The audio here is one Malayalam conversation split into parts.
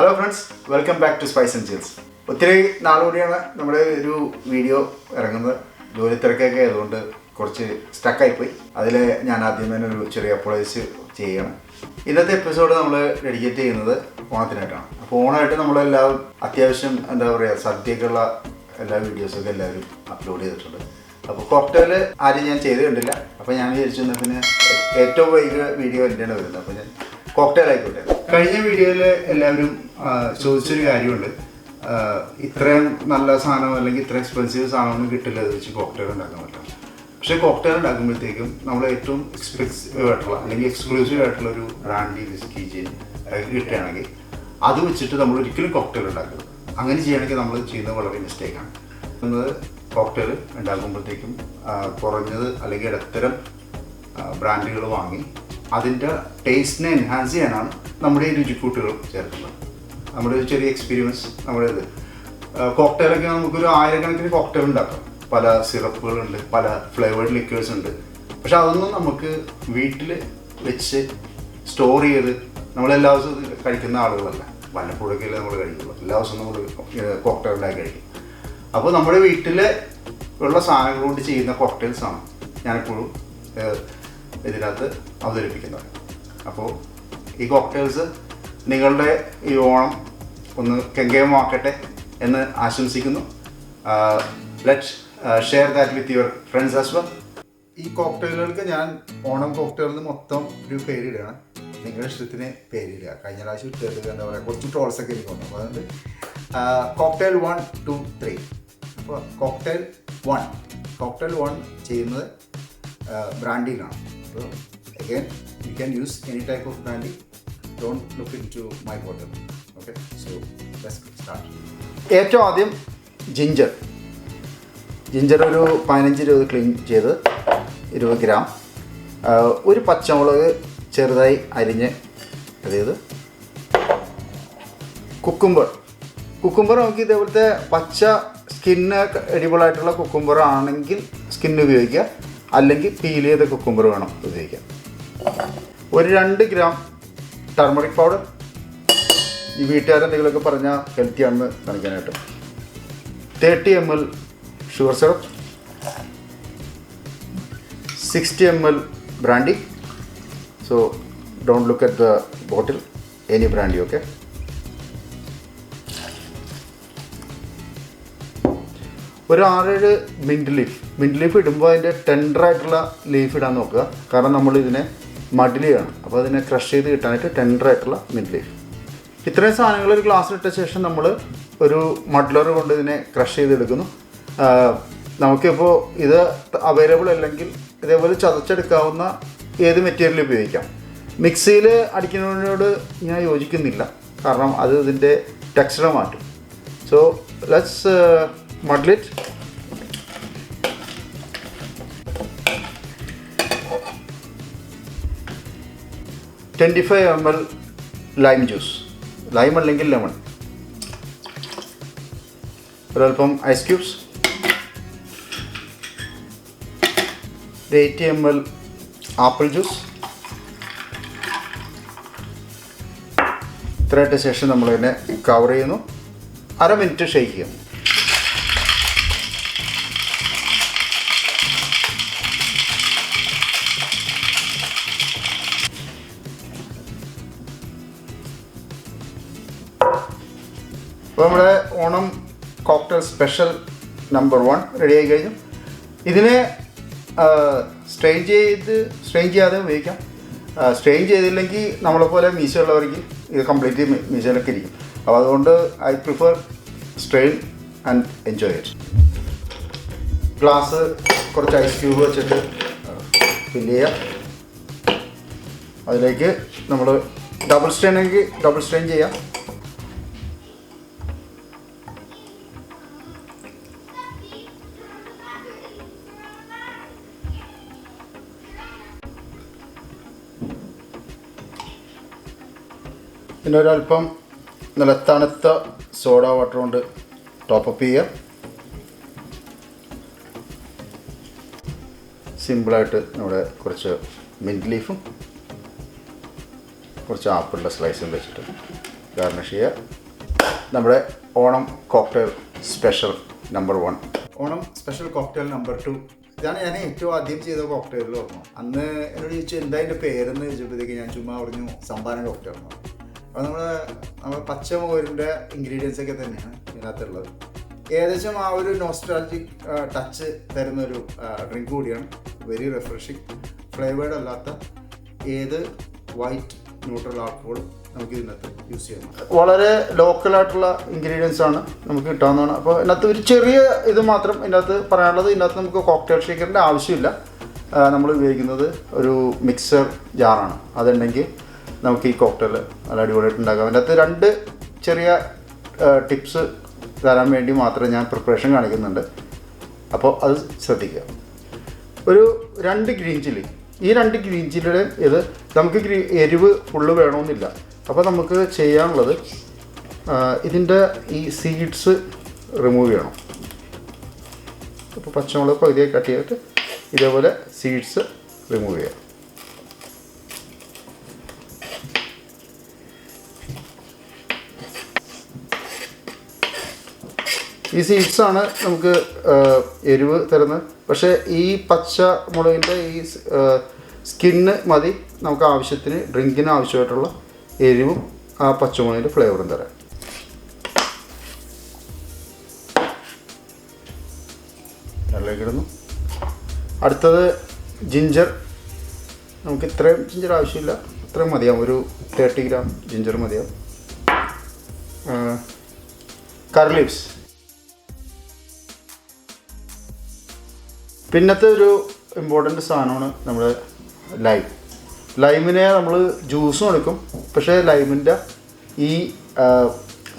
Hello friends, welcome back to Spice and Chills. ഒത്തിരി നാളുകൂടിയാണ് നമ്മുടെ ഒരു വീഡിയോ ഇറങ്ങുന്നത്. ജോലി തിരക്കൊക്കെ ആയതുകൊണ്ട് കുറച്ച് സ്റ്റക്കായിപ്പോയി. അതിൽ ഞാൻ ആദ്യമേ ഒരു ചെറിയ അപ്പോളൈസ് ചെയ്യണം. ഇന്നത്തെ എപ്പിസോഡ് നമ്മൾ ഡെഡിക്കേറ്റ് ചെയ്യുന്നത് ഓണത്തിനായിട്ടാണ്. അപ്പോൾ ഓണമായിട്ട് നമ്മളെല്ലാവരും അത്യാവശ്യം എന്താ പറയുക സദ്യക്കുള്ള എല്ലാ വീഡിയോസൊക്കെ എല്ലാവരും അപ്ലോഡ് ചെയ്തിട്ടുണ്ട്. അപ്പോൾ കോക്ടെയിൽ ആരും ഞാൻ ചെയ്ത് കണ്ടില്ല. അപ്പോൾ ഞാൻ വിചാരിച്ചു പിന്നെ ഏറ്റവും വൈകിയ വീഡിയോ എൻ്റെയാണ് വരുന്നത്. അപ്പോൾ ഞാൻ കോക്ടെയിൽ ആയിക്കോട്ടെ. കഴിഞ്ഞ വീഡിയോയിൽ എല്ലാവരും ചോദിച്ചൊരു കാര്യമുണ്ട്, ഇത്രയും നല്ല സാധനം അല്ലെങ്കിൽ ഇത്ര എക്സ്പെൻസീവ് സാധനമൊന്നും കിട്ടില്ല അത് വെച്ച് കോക്ടെയിൽ ഉണ്ടാക്കാൻ പറ്റില്ല. പക്ഷേ കോക്ടെയിൽ ഉണ്ടാക്കുമ്പോഴത്തേക്കും നമ്മൾ ഏറ്റവും എക്സ്പെൻസീവ് ആയിട്ടുള്ള അല്ലെങ്കിൽ എക്സ്ക്ലൂസീവ് ആയിട്ടുള്ള ഒരു ബ്രാൻഡി വിസ്കി കിട്ടുകയാണെങ്കിൽ അത് വെച്ചിട്ട് നമ്മൾ ഒരിക്കലും കോക്ടെയിൽ ഉണ്ടാക്കരുത്. അങ്ങനെ ചെയ്യണമെങ്കിൽ നമ്മൾ ചെയ്യുന്നത് വളരെ മിസ്റ്റേക്കാണ്. എന്നത് കോക്ടെയിൽ ഉണ്ടാക്കുമ്പോഴത്തേക്കും കുറഞ്ഞത് അല്ലെങ്കിൽ ഇടത്തരം ബ്രാൻഡുകൾ വാങ്ങി അതിൻ്റെ ടേസ്റ്റിനെ എൻഹാൻസ് ചെയ്യാനാണ് നമ്മുടെ ഈ രുചിക്കൂട്ടുകൾ ചേർക്കുന്നത്. നമ്മുടെ ഒരു ചെറിയ എക്സ്പീരിയൻസ് നമ്മുടെ ഇത് കോക്ടെയിലൊക്കെ നമുക്കൊരു ആയിരക്കണക്കിന് കോക്ടെയിൽ ഉണ്ടാക്കാം. പല സിറപ്പുകളുണ്ട്, പല ഫ്ലേവേർഡ് ലിക്വേഴ്സ് ഉണ്ട്. പക്ഷെ അതൊന്നും നമുക്ക് വീട്ടിൽ വെച്ച് സ്റ്റോർ ചെയ്ത് നമ്മളെല്ലാ ദിവസവും കഴിക്കുന്ന ആളുകളല്ല. വല്ലപ്പോഴൊക്കെയല്ലേ നമ്മൾ കഴിക്കുള്ളൂ. എല്ലാ ദിവസവും നമ്മൾ കോക്ടെയിൽ ഉണ്ടാക്കി കഴിക്കും. അപ്പോൾ നമ്മുടെ വീട്ടിൽ ഉള്ള സാധനങ്ങൾ കൊണ്ട് ചെയ്യുന്ന കോക്ടെയിൽസാണ് ഞാനെപ്പോഴും ഇതിനകത്ത് അവതരിപ്പിക്കുന്നത്. അപ്പോൾ ഈ കോക്ടെയിൽസ് നിങ്ങളുടെ ഈ ഓണം ഒന്ന് കെങ്കേമമാക്കട്ടെ എന്ന് ആശംസിക്കുന്നു. Let's share that with your friends as well. ഈ കോക്ടെയിലുകൾക്ക് ഞാൻ ഓണം കോക്ടെയിലിന് മൊത്തം ഒരു പേരിടുകയാണ്. നിങ്ങളുടെ ഇഷ്ടത്തിന് പേരിടുക. കഴിഞ്ഞ പ്രാവശ്യം ഇട്ടത് എന്താ പറയുക കുറച്ച് ട്രോൾസൊക്കെ എനിക്ക് വന്നു. അപ്പോൾ അതുകൊണ്ട് കോക്ടെയിൽ 1, 2, 3. അപ്പോൾ കോക്ടെയിൽ 1 ചെയ്യുന്നത് ബ്രാൻഡിയിലാണ്. So again, you can use any type of brandy. Don't look into my bottle. Okay, so let's start. ഏറ്റവും ആദ്യം ജിഞ്ചർ ഒരു 15-20 ക്ലീൻ ചെയ്ത് 20 ഗ്രാം. ഒരു പച്ചമുളക് ചെറുതായി അരിഞ്ഞ്, അതായത് കുക്കുംബർ നമുക്ക് ഇതേപോലത്തെ പച്ച സ്കിന്ന് എഡിബിളായിട്ടുള്ള കുക്കുംബർ ആണെങ്കിൽ സ്കിന്ന് ഉപയോഗിക്കുക, അല്ലെങ്കിൽ പീൽ ചെയ്ത കുക്കുംബർ വേണം ഉപയോഗിക്കാം. ഒരു 2 ഗ്രാം ടർമറിക് പൗഡർ. ഈ വീട്ടുകാരെന്തെങ്കിലുമൊക്കെ പറഞ്ഞാൽ ഹെൽത്തിയാണെന്ന് കാണിക്കാനായിട്ട്. 30 ml sugar syrup, 60 ml brandy. So don't look at the bottle, any brandy. Okay, ഒരു 6-7 മിൻറ്റ് ലീഫ് ഇടുമ്പോൾ അതിൻ്റെ ടെൻഡറായിട്ടുള്ള ലീഫ് ഇടാൻ നോക്കുക. കാരണം നമ്മളിതിനെ മഡിലിയാണ്. അപ്പോൾ അതിനെ ക്രഷ് ചെയ്ത് കിട്ടാനായിട്ട് ടെൻഡറായിട്ടുള്ള മിൻറ്റ് ലീഫ്. ഇത്രയും സാധനങ്ങൾ ഒരു ഗ്ലാസ്സിലിട്ട ശേഷം നമ്മൾ ഒരു മഡ്ലർ കൊണ്ട് ഇതിനെ ക്രഷ് ചെയ്തെടുക്കുന്നു. നമുക്കിപ്പോൾ ഇത് അവൈലബിൾ അല്ലെങ്കിൽ ഇതേപോലെ ചതച്ചെടുക്കാവുന്ന ഏത് മെറ്റീരിയൽ ഉപയോഗിക്കാം. മിക്സിയിൽ അടിക്കുന്നതിനോട് ഞാൻ യോജിക്കുന്നില്ല, കാരണം അത് ഇതിൻ്റെ ടെക്സ്ചർ മാറ്റും. So let's muddle it. $25 ml lime juice, lime അല്ലെങ്കിൽ ലെമൺ. ഒരൽപ്പം ice cubes. 80 ml apple juice. ഇത്രയായിട്ട് ശേഷം നമ്മളിതിനെ കവർ ചെയ്യുന്നു. 1/2 മിനിറ്റ് ഷേക്ക് ചെയ്യുന്നു. അപ്പോൾ നമ്മുടെ Onam cocktail special number 1 ready ആയി കഴിഞ്ഞു. ഇതിനെ സ്ട്രെയിൻ ചെയ്യാതെ ഉപയോഗിക്കാം. സ്ട്രെയിൻ ചെയ്തില്ലെങ്കിൽ നമ്മളെപ്പോലെ മീശയുള്ളവർക്ക് ഇത് കംപ്ലീറ്റ് മീശയിലൊക്കെ ഇരിക്കും. അപ്പോൾ അതുകൊണ്ട് I prefer strain and enjoy it. Glass കുറച്ച് ഐസ് ക്യൂബ് വെച്ചിട്ട് ഫില്ല് ചെയ്യാം. അതിലേക്ക് നമ്മൾ ഡബിൾ സ്ട്രെയിൻ ചെയ്യാം. പിന്നെ ഒരല്പം നല്ല തണുത്ത സോഡ വാട്ടർ കൊണ്ട് ടോപ്പപ്പ് ചെയ്യുക. സിമ്പിളായിട്ട് നമ്മുടെ കുറച്ച് മിൻറ്റ് ലീഫും കുറച്ച് ആപ്പിളിൻ്റെ സ്ലൈസും വെച്ചിട്ട് ഗാർണിഷ് ചെയ്യുക. നമ്മുടെ Onam cocktail special number 1, Onam special cocktail number 2. ഇതാണ് ഞാൻ ഏറ്റവും ആദ്യം ചെയ്ത കോക്ടെയിലിൽ ഓർമ്മ. അന്ന് എന്നോട് ചോദിച്ചു എന്താ അതിൻ്റെ പേരെന്ന് ചോദിച്ചപ്പോഴത്തേക്ക് ഞാൻ ചുമ്മാ പറഞ്ഞു സംഭാരം കോക്ടെയിൽ. അപ്പോൾ നമ്മൾ പച്ചമോരിൻ്റെ ഇൻഗ്രീഡിയൻസ് ഒക്കെ തന്നെയാണ് ഇതിനകത്തുള്ളത്. ഏകദേശം ആ ഒരു നോസ്റ്റാൾജിക് ടച്ച് തരുന്നൊരു ഡ്രിങ്ക് കൂടിയാണ്. വെരി റിഫ്രഷിങ്, ഫ്ലേവേർഡ് അല്ലാത്ത ഏത് വൈറ്റ് ന്യൂട്രൽ ആൽക്കഹോളും നമുക്ക് ഇതിനകത്ത് യൂസ് ചെയ്യാം. വളരെ ലോക്കലായിട്ടുള്ള ഇൻഗ്രീഡിയൻസ് ആണ് നമുക്ക് കിട്ടാവുന്നതാണ്. അപ്പോൾ ഇതിനകത്ത് ഒരു ചെറിയ ഇത് മാത്രം ഇതിനകത്ത് പറയാനുള്ളത്, ഇതിനകത്ത് നമുക്ക് കോക്ടെയിൽ ഷേക്കറിൻ്റെ ആവശ്യമില്ല. നമ്മൾ ഉപയോഗിക്കുന്നത് ഒരു മിക്സർ ജാറാണ്. അതുണ്ടെങ്കിൽ നമുക്ക് ഈ കോക്ടെയിൽ നല്ല അടിപൊളിയായിട്ട് ഉണ്ടാക്കാം. അതിനകത്ത് 2 ചെറിയ ടിപ്സ് തരാൻ വേണ്ടി മാത്രമേ ഞാൻ പ്രിപ്പറേഷൻ കാണിക്കുന്നുണ്ട്. അപ്പോൾ അത് ശ്രദ്ധിക്കുക. ഒരു 2 ഗ്രീൻ ചില്ലി, ഈ 2 ഗ്രീൻ ചില്ലിയുടെ ഇത് നമുക്ക് എരിവ് ഫുള്ള് വേണമെന്നില്ല. അപ്പോൾ നമുക്ക് ചെയ്യാനുള്ളത് ഇതിൻ്റെ ഈ സീഡ്സ് റിമൂവ് ചെയ്യണം. അപ്പോൾ പച്ചമുളക് പകുതിയായി കട്ട് ചെയ്തിട്ട് ഇതേപോലെ സീഡ്സ് റിമൂവ് ചെയ്യാം. ഈ സീഡ്സാണ് നമുക്ക് എരിവ് തരുന്നത്. പക്ഷേ ഈ പച്ചമുളകിൻ്റെ ഈ സ്കിന്ന് മതി നമുക്ക് ആവശ്യത്തിന്, ഡ്രിങ്കിന് ആവശ്യമായിട്ടുള്ള എരിവും ആ പച്ചമുളകിൻ്റെ ഫ്ലേവറും തരാം. അതിലേക്ക് ഇടുന്നു. അടുത്തത് ജിഞ്ചർ. നമുക്ക് ഇത്രയും ജിഞ്ചർ ആവശ്യമില്ല, ഇത്രയും മതിയാവും. ഒരു 30 ഗ്രാം ജിഞ്ചർ മതിയാവും. കറി ലീവ്സ്. പിന്നത്തെ ഒരു ഇമ്പോർട്ടൻ്റ് സാധനമാണ് നമ്മുടെ ലൈമിനെ നമ്മൾ ജ്യൂസും എടുക്കും. പക്ഷേ ലൈമിൻ്റെ ഈ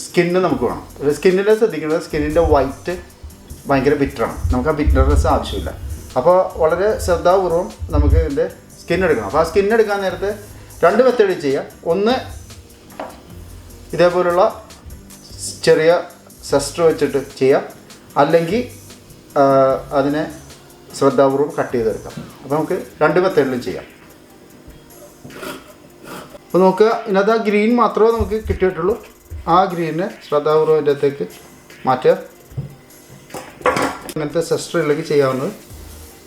സ്കിന്ന് നമുക്ക് വേണം. സ്കിന്നിനെ ശ്രദ്ധിക്കുന്നത്, സ്കിന്നിൻ്റെ വൈറ്റ് ഭയങ്കര ബിറ്ററാണ്. നമുക്ക് ആ ബിറ്റർനെസ് ആവശ്യമില്ല. അപ്പോൾ വളരെ ശ്രദ്ധാപൂർവം നമുക്ക് ഇതിൻ്റെ സ്കിൻ എടുക്കണം. അപ്പോൾ ആ സ്കിൻ എടുക്കാൻ നേരത്തെ 2 മെത്തേഡ് ചെയ്യാം. ഒന്ന് ഇതേപോലുള്ള ചെറിയ സെസ്റ്റർ വെച്ചിട്ട് ചെയ്യാം, അല്ലെങ്കിൽ അതിനെ ശ്രദ്ധാപൂർവം കട്ട് ചെയ്തെടുക്കാം. അപ്പോൾ നമുക്ക് 2 മെത്തേഡിലും ചെയ്യാം. അപ്പോൾ നമുക്ക് ഇതിനകത്ത് ആ ഗ്രീൻ മാത്രമേ നമുക്ക് കിട്ടിയിട്ടുള്ളൂ. ആ ഗ്രീനിനെ ശ്രദ്ധാപൂർവം ഇതിൻ്റെ അകത്തേക്ക് മാറ്റുക. അങ്ങനത്തെ സെസ്റ്റർ ഇല്ലെങ്കിൽ ചെയ്യാവുന്നത്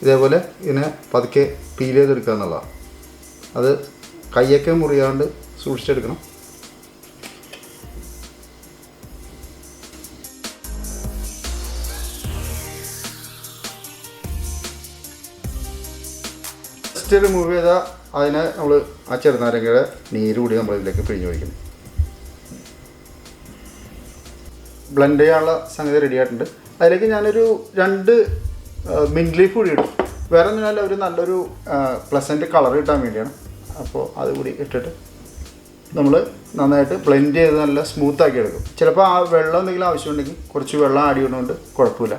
ഇതേപോലെ ഇതിനെ പതുക്കെ പീൽ ചെയ്തെടുക്കുക എന്നുള്ളതാണ്. അത് കയ്യൊക്കെ മുറിയാണ്ട് സൂക്ഷിച്ചെടുക്കണം. ജസ്റ്റ് റിമൂവ് ചെയ്താൽ അതിനെ നമ്മൾ ആ ചെറുനാരങ്ങയുടെ നീര് കൂടി നമ്മളിതിലേക്ക് പിഴിഞ്ഞ് ഒഴിക്കണം. ബ്ലെൻഡ് ചെയ്യാനുള്ള സംഗതി റെഡി ആയിട്ടുണ്ട്. അതിലേക്ക് ഞാനൊരു 2 മിൻറ്റ് ലീഫ് കൂടി ഇടും. വേറെ ഒന്നുമല്ല, ഒരു നല്ലൊരു പ്ലസൻറ്റ് കളർ കിട്ടാൻ വേണ്ടിയാണ്. അപ്പോൾ അത് കൂടി ഇട്ടിട്ട് നമ്മൾ നന്നായിട്ട് ബ്ലെൻഡ് ചെയ്ത് നല്ല സ്മൂത്താക്കി എടുക്കും. ചിലപ്പോൾ ആ വെള്ളം എന്തെങ്കിലും ആവശ്യമുണ്ടെങ്കിൽ കുറച്ച് വെള്ളം ആഡ് ചെയ്യുന്നതുകൊണ്ട് കുഴപ്പമില്ല.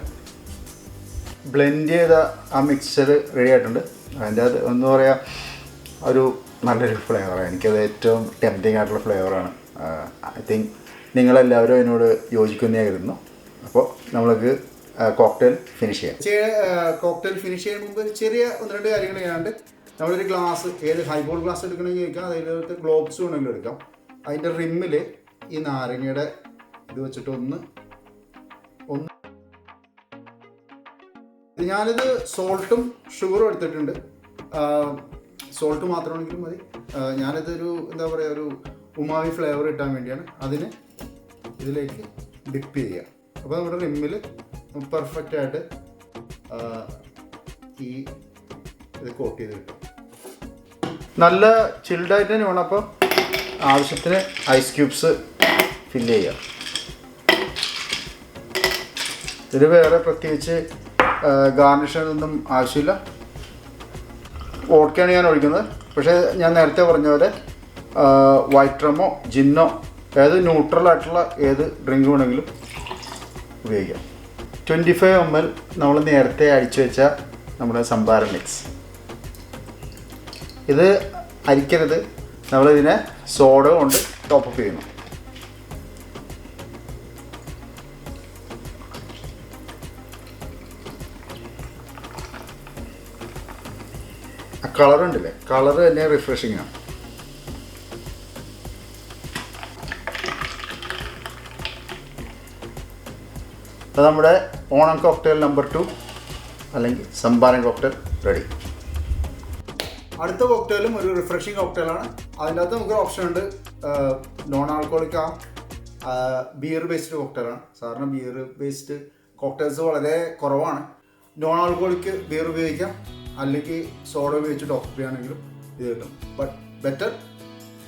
ബ്ലെൻഡ് ചെയ്ത ആ മിക്സ്ചർ റെഡി ആയിട്ടുണ്ട്. അതിൻ്റെ അത് എന്താ പറയുക, ഒരു നല്ലൊരു ഫ്ലേവറാണ്. എനിക്കത് ഏറ്റവും ടെംപ്റ്റിംഗ് ആയിട്ടുള്ള ഫ്ലേവറാണ്. ഐ തിങ്ക് നിങ്ങളെല്ലാവരും അതിനോട് യോജിക്കുന്നേ കരുതുന്നു. അപ്പോൾ നമ്മൾക്ക് കോക്ടെയിൽ ഫിനിഷ് ചെയ്യാം. കോക്ടെയിൽ ഫിനിഷ് ചെയ്യുന്ന മുമ്പ് ചെറിയ 1-2 കാര്യങ്ങൾ ചെയ്യാണ്ട്, നമ്മളൊരു ഗ്ലാസ്, ഏത് ഹൈബോൾ ഗ്ലാസ് എടുക്കണമെങ്കിൽ എടുക്കാം, അതിനകത്ത് ഗ്ലോബ്സ് വേണമെങ്കിലും എടുക്കാം. അതിൻ്റെ റിമ്മിൽ ഈ നാരങ്ങയുടെ ഇത് വെച്ചിട്ട് ഒന്ന് ഞാനിത് സോൾട്ടും ഷുഗറും എടുത്തിട്ടുണ്ട്. സോൾട്ട് മാത്രമാണെങ്കിലും മതി. ഞാനിതൊരു എന്താ പറയുക, ഒരു ഉമാമി ഫ്ലേവർ കിട്ടാൻ വേണ്ടിയാണ് അതിന് ഇതിലേക്ക് ഡിപ്പ് ചെയ്യുക. അപ്പോൾ നമ്മുടെ റിമ്മിൽ പെർഫെക്റ്റായിട്ട് ഈ ഇത് കോട്ട് ചെയ്ത് കിട്ടും. നല്ല ചിൽഡായിട്ട് തന്നെ വേണം. അപ്പോൾ ആവശ്യത്തിന് ഐസ് ക്യൂബ്സ് ഫില്ല് ചെയ്യുക. ഇത് വേറെ പ്രത്യേകിച്ച് ഗാർണിഷൊന്നും ആവശ്യമില്ല. വോഡ്ക്കയാണ് ഞാൻ ഒഴിക്കുന്നത്. പക്ഷേ ഞാൻ നേരത്തെ പറഞ്ഞ പോലെ വൈറ്റ് റമ്മോ ജിന്നോ ഏത് ന്യൂട്രലായിട്ടുള്ള ഏത് ഡ്രിങ്ക് വേണമെങ്കിലും ഉപയോഗിക്കാം. 25 ml നമ്മൾ നേരത്തെ അടിച്ചു വെച്ച നമ്മുടെ സംഭാര മിക്സ്. ഇത് അരിക്കരുത്, നമ്മളിതിനെ സോഡ കൊണ്ട് ടോപ്പപ്പ് ചെയ്യുന്നു. കളറുണ്ടല്ലേ, കളറ് തന്നെ റിഫ്രഷിങ് ആണ്. അപ്പോൾ നമ്മുടെ ഓണം കോക്ടെയിൽ നമ്പർ 2 അല്ലെങ്കിൽ സംഭാരം കോക്ടെയിൽ റെഡി. അടുത്ത കോക്ടെയിലും ഒരു റിഫ്രഷിങ് കോക്ടെയിലാണ്. അതിൻ്റെ അകത്ത് നമുക്കൊരു ഓപ്ഷൻ ഉണ്ട്, നോൺ ആൽക്കോളിക് ബിയർ ബേസ്ഡ് കോക്ടെയിലാണ്. സാധാരണ ബിയർ ബേസ്ഡ് കോക്ടെയിൽസ് വളരെ കുറവാണ്. നോൺ ആൽക്കോളിക് ബിയർ ഉപയോഗിക്കാം, അല്ലെങ്കിൽ സോഡ ഉപയോഗിച്ച് ടോപ്പ് ചെയ്യുകയാണെങ്കിലും ഇത് കിട്ടും. But better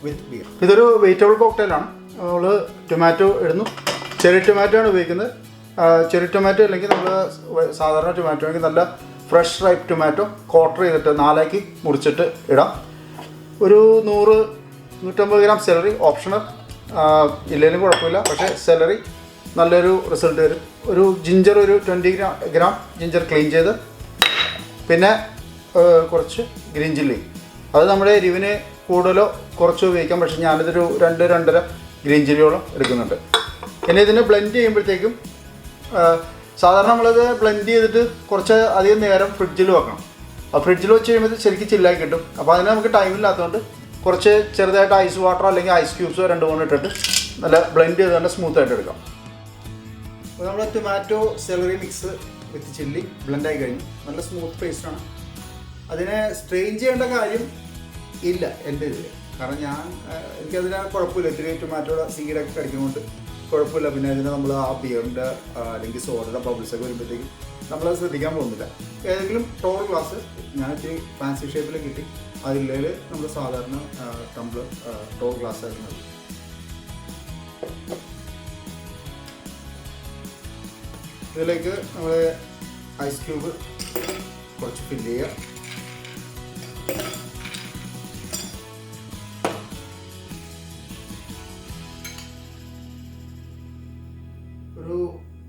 with beer. ഇതൊരു വെജിറ്റബിൾ കോക്ടെയിലാണ്. നമ്മൾ ടൊമാറ്റോ ഇടുന്നു. ചെറി ടൊമാറ്റോ ആണ് ഉപയോഗിക്കുന്നത്. ചെറി ടൊമാറ്റോ അല്ലെങ്കിൽ നമ്മൾ സാധാരണ ടൊമാറ്റോ ആണെങ്കിൽ നല്ല ഫ്രഷ് റൈപ്പ് ടൊമാറ്റോ ക്വാർട്ടർ ചെയ്തിട്ട് 4 മുറിച്ചിട്ട് ഇടാം. ഒരു 100-150 ഗ്രാം സെലറി ഓപ്ഷണൽ, ഇല്ലെങ്കിലും കുഴപ്പമില്ല. പക്ഷേ സെലറി നല്ലൊരു റിസൾട്ട് വരും. ഒരു ജിഞ്ചർ, ഒരു 20 ഗ്രാം ജിഞ്ചർ ക്ലീൻ ചെയ്ത്, പിന്നെ കുറച്ച് ഗ്രീൻ ചില്ലി. അത് നമ്മുടെ എരിവിന് കൂടുതലോ കുറച്ചോ ഉപയോഗിക്കാം. പക്ഷേ ഞാനിതൊരു 2-2.5 ഗ്രീൻ ചില്ലിയോളം എടുക്കുന്നുണ്ട്. പിന്നെ ഇതിനെ ബ്ലെൻഡ് ചെയ്യുമ്പോഴത്തേക്കും സാധാരണ നമ്മളത് ബ്ലെൻഡ് ചെയ്തിട്ട് കുറച്ച് അധികം നേരം ഫ്രിഡ്ജിൽ വെക്കണം. ആ ഫ്രിഡ്ജിൽ വെച്ച് കഴിയുമ്പോൾ ശരിക്കും ചില്ലായി കിട്ടും. അപ്പോൾ അതിന് നമുക്ക് ടൈമില്ലാത്തതുകൊണ്ട് കുറച്ച് ചെറുതായിട്ട് ഐസ് വാട്ടർ അല്ലെങ്കിൽ ഐസ് ക്യൂബ്സോ 2-3 ഇട്ടിട്ട് നല്ല ബ്ലെൻഡ് ചെയ്ത് തന്നെ സ്മൂത്തായിട്ട് എടുക്കാം. അപ്പോൾ നമ്മൾ tomato celery mix with chilli ബ്ലെൻഡായി കഴിഞ്ഞു. നല്ല സ്മൂത്ത് പേസ്റ്റാണ്. അതിനെ സ്ട്രെയിൻ ചെയ്യേണ്ട കാര്യം ഇല്ല എൻ്റെ ഇതിൽ. കാരണം എനിക്കതിന് കുഴപ്പമില്ല. ഇത്തിരി ടൊമാറ്റോയുടെ സീഡൊക്കെ കഴിക്കുന്നതുകൊണ്ട് കുഴപ്പമില്ല. പിന്നെ അതിന് നമ്മൾ ആ ബിയറിൻ്റെ അല്ലെങ്കിൽ സോഡയുടെ ബബിൾസൊക്കെ വരുമ്പോഴത്തേക്കും നമ്മളത് ശ്രദ്ധിക്കാൻ പോകുന്നില്ല. ഏതെങ്കിലും ടോൾ ഗ്ലാസ് ഞാൻ ഇത്തിരി ഫാൻസി ഷേപ്പിൽ കിട്ടി, അതിൽ നമ്മൾ സാധാരണ ടംബ്ലർ ടോൾ ഗ്ലാസ് ആയിരുന്നു. ഇതിലേക്ക് നമ്മൾ ഐസ് ക്യൂബ് കുറച്ച് ഫില്ല് ചെയ്യുക. ഒരു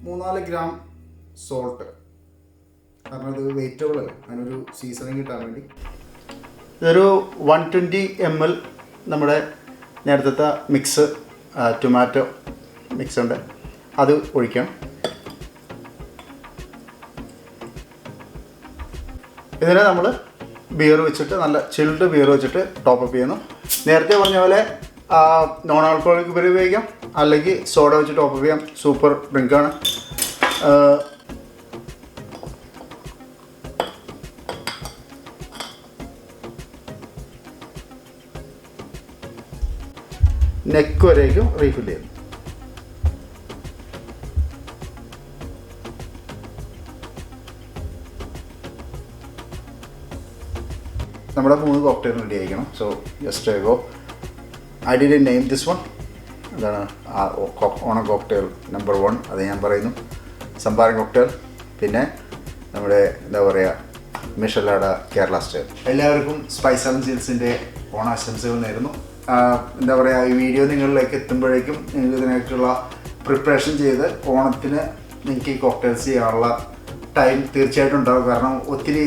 3-4 ഗ്രാം സോൾട്ട്, കാരണം ഇത് വെജിറ്റബിൾ അല്ല, അതിനൊരു സീസണിങ് കിട്ടാൻ വേണ്ടി. ഇതൊരു 120 ml നമ്മുടെ നേരത്തെ മിക്സ് ടൊമാറ്റോ മിക്സ് ഉണ്ട്, അത് ഒഴിക്കണം. ഇതിനെ നമ്മൾ ബിയർ വെച്ചിട്ട്, നല്ല ചിൽഡ് ബിയർ വെച്ചിട്ട് ടോപ്പ് അപ്പ് ചെയ്യുന്നു. നേരത്തെ പറഞ്ഞ പോലെ നോൺ ആൽക്കോളിക് ബിയർ ഉപയോഗിക്കാം, അല്ലെങ്കിൽ സോഡ വെച്ച് ടോപ്പ് അപ്പ് ചെയ്യാം. സൂപ്പർ ഡ്രിങ്കാണ്. നെക്ക് വരേക്കും റീഫിൽ ചെയ്യുന്നു. നമ്മുടെ 3 കോക്ടെയിൽ റെഡി ആയിരിക്കണം. So just go. I did name this one. എന്താണ് ഓണം കോക്ടെയിൽ നമ്പർ 1, അത് ഞാൻ പറയുന്നു. സംഭാരം കോക്ടെയിൽ, പിന്നെ നമ്മുടെ എന്താ പറയുക മിഷലാഡ കേരള സ്റ്റൈൽ. എല്ലാവർക്കും സ്പൈസ് ആൻഡ് ചിൽസിൻ്റെ ഓണാശംസകൾ നേരുന്നു. എന്താ പറയുക, ഈ വീഡിയോ നിങ്ങളിലേക്ക് എത്തുമ്പോഴേക്കും നിങ്ങൾക്ക് ഇതിനായിട്ടുള്ള പ്രിപ്പറേഷൻ ചെയ്ത് ഓണത്തിന് നിങ്ങൾക്ക് ഈ കോക്ടെയിൽസ് ചെയ്യാനുള്ള ടൈം തീർച്ചയായിട്ടും ഉണ്ടാകും. കാരണം ഒത്തിരി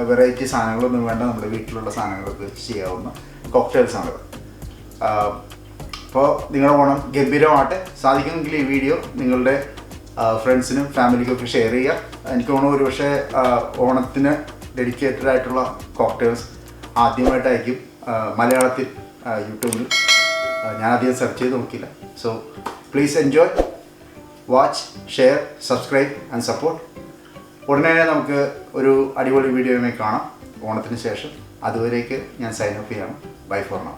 വെറൈറ്റി സാധനങ്ങളൊന്നും വേണ്ട, നമ്മുടെ വീട്ടിലുള്ള സാധനങ്ങളൊക്കെ വെച്ച് ചെയ്യാവുന്ന കോക്ടെയിൽസാണിത്. അപ്പോൾ നിങ്ങളുടെ ഓണം ഗംഭീരമാകട്ടെ. സാധിക്കുമെങ്കിൽ ഈ വീഡിയോ നിങ്ങളുടെ ഫ്രണ്ട്സിനും ഫാമിലിക്കൊക്കെ ഷെയർ ചെയ്യുക. എനിക്ക് തോന്നുന്നു ഒരുപക്ഷെ ഓണത്തിന് ഡെഡിക്കേറ്റഡ് ആയിട്ടുള്ള കോക്ടെയിൽസ് ആദ്യമായിട്ടായിരിക്കും മലയാളത്തിൽ യൂട്യൂബിൽ. ഞാൻ അധികം സെർച്ച് ചെയ്ത് നോക്കിയില്ല. So please enjoy, watch, share, subscribe and support. ഉടനെ നമുക്ക് ഒരു അടിപൊളി വീഡിയോയുമായി കാണാം ഓണത്തിന് ശേഷം. അതുവരേക്ക് ഞാൻ സൈൻ ഓഫ് ചെയ്യണം. Bye for now.